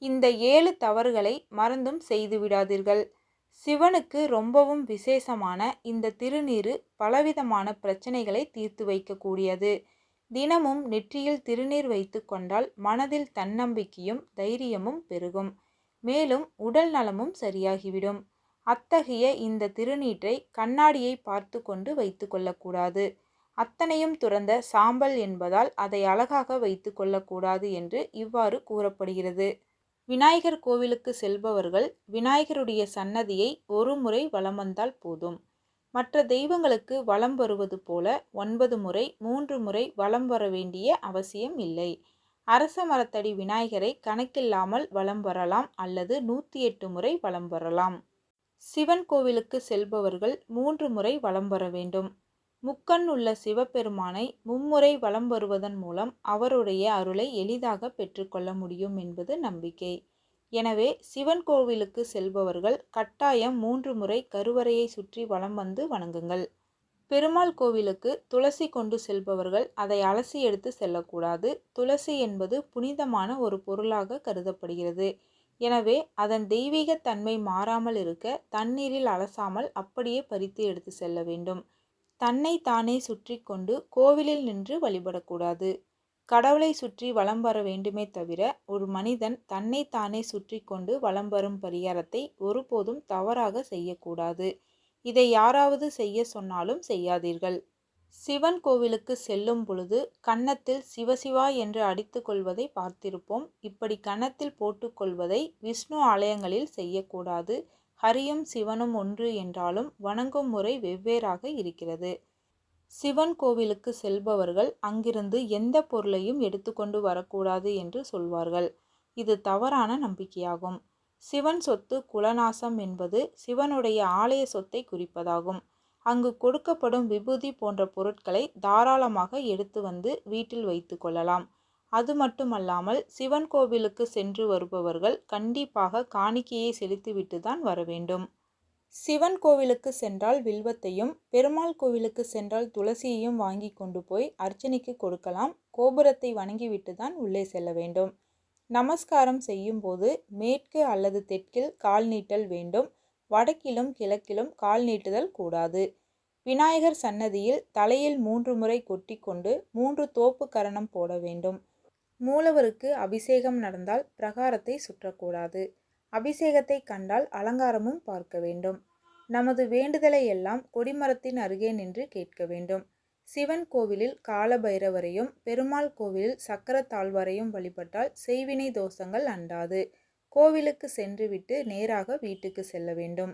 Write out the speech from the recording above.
இந்த 7 தவறுகளை மறந்தும் செய்து விடாதீர்கள். சிவனுக்கு ரொம்பவும் விசேஷமான இந்த திருநீரு பலவிதமான பிரச்சனைகளை தீர்த்து வைக்கக்கூடியது. தினமும் நெற்றியில் திருநீர் வைத்து கொண்டால் மனதில் தன்னம்பிக்கையும் தைரியமும் பெருகும். மேலும் உடல் நலமும் சரியாகிவிடும். அத்தகைய இந்த திருநீற்றை கண்ணாடியை பார்த்து கொண்டு வைத்து கொள்ளக்கூடாது. அத்தனையும் துறந்த சாம்பல் என்பதால் அதை அழகாக வைத்து கொள்ளக்கூடாது என்று இவ்வாறு கூறப்படுகிறது. விநாயகர் கோவிலுக்கு செல்பவர்கள் விநாயகருடைய சன்னதியை ஒரு முறை வலம் வந்தால் போதும். மற்ற தெய்வங்களுக்கு வலம் வருவது போல 9 முறை 3 முறை வலம் வர வேண்டிய அவசியம் இல்லை. அரச மரத்தடி விநாயகரை கணக்கில்லாமல் வலம் வரலாம் அல்லது 108 முறை வலம் வரலாம். சிவன் கோவிலுக்கு செல்பவர்கள் 3 முறை வலம் வர வேண்டும். முக்கண் உள்ள சிவபெருமானை மும்முறை வலம் வருவதன் மூலம் அவருடைய அருளை எளிதாக பெற்றுக்கொள்ள முடியும் என்பது நம்பிக்கை. எனவே சிவன் கோவிலுக்கு செல்பவர்கள் கட்டாயம் 3 முறை கருவறையை சுற்றி வலம் வந்து வணங்குங்கள். பெருமாள் கோவிலுக்கு துளசி கொண்டு செல்பவர்கள் அதை அலசி எடுத்து செல்லக்கூடாது. துளசி என்பது புனிதமான ஒரு பொருளாக கருதப்படுகிறது. எனவே அதன் தெய்வீக தன்மை மாறாமல் இருக்க தண்ணீரில் அலசாமல் அப்படியே பறித்து எடுத்து செல்ல வேண்டும். தன்னை தானே சுற்றி கொண்டு கோவிலில் நின்று வழிபடக்கூடாது. கடவுளை சுற்றி வலம் வர வேண்டுமே தவிர ஒரு மனிதன் தன்னை தானே சுற்றி கொண்டு வலம் வரும் பரிகாரத்தை ஒருபோதும் தவறாக செய்யக்கூடாது. இதை யாராவது செய்ய சொன்னாலும் செய்யாதீர்கள். சிவன் கோவிலுக்கு செல்லும் பொழுது கன்னத்தில் சிவசிவா என்று அடித்து கொள்வதை பார்த்திருப்போம். இப்படி கன்னத்தில் போட்டுக்கொள்வதை விஷ்ணு ஆலயங்களில் செய்யக்கூடாது. ஹரியும் சிவனும் ஒன்று என்றாலும் வணங்கும் முறை வெவ்வேறாக இருக்கிறது. சிவன் கோவிலுக்கு செல்பவர்கள் அங்கிருந்து எந்த பொருளையும் எடுத்துக்கொண்டு வரக்கூடாது என்று சொல்வார்கள். இது தவறான நம்பிக்கையாகும். சிவன் சொத்து குலநாசம் என்பது சிவனுடைய ஆலய சொத்தை குறிப்பதாகும். அங்கு கொடுக்கப்படும் விபூதி போன்ற பொருட்களை தாராளமாக எடுத்து வந்து வீட்டில் வைத்து கொள்ளலாம். அது மட்டுமல்லாமல் சிவன் கோவிலுக்கு சென்று வருபவர்கள் கண்டிப்பாக காணிக்கையை செலுத்திவிட்டு தான் வர வேண்டும். சிவன் கோவிலுக்கு சென்றால் வில்வத்தையும், பெருமாள் கோவிலுக்கு சென்றால் துளசியையும் வாங்கி கொண்டு போய் அர்ச்சனைக்கு கொடுக்கலாம். கோபுரத்தை வணங்கிவிட்டு தான் உள்ளே செல்ல வேண்டும். நமஸ்காரம் செய்யும் போது மேற்கு அல்லது தெற்கில் கால் நீட்டல் வேண்டும். வடக்கிலும் கிழக்கிலும் கால் நீட்டுதல் கூடாது. விநாயகர் சன்னதியில் தலையில் 3 முறை கொட்டி கொண்டு 3 தோப்பு கரணம் போட வேண்டும். மூலவருக்கு அபிஷேகம் நடந்தால் பிரகாரத்தை சுற்றக்கூடாது. அபிஷேகத்தை கண்டால் அலங்காரமும் பார்க்க வேண்டும். நமது வேண்டுதலை எல்லாம் கொடிமரத்தின் அருகே நின்று கேட்க வேண்டும். சிவன் கோவிலில் கால பைரவரையும் பெருமாள் கோவிலில் சக்கரத்தாழ்வாரையும் வழிபட்டால் செய்வினை தோஷங்கள் அண்டாது. கோவிலுக்கு சென்றுவிட்டு நேராக வீட்டுக்கு செல்ல வேண்டும்.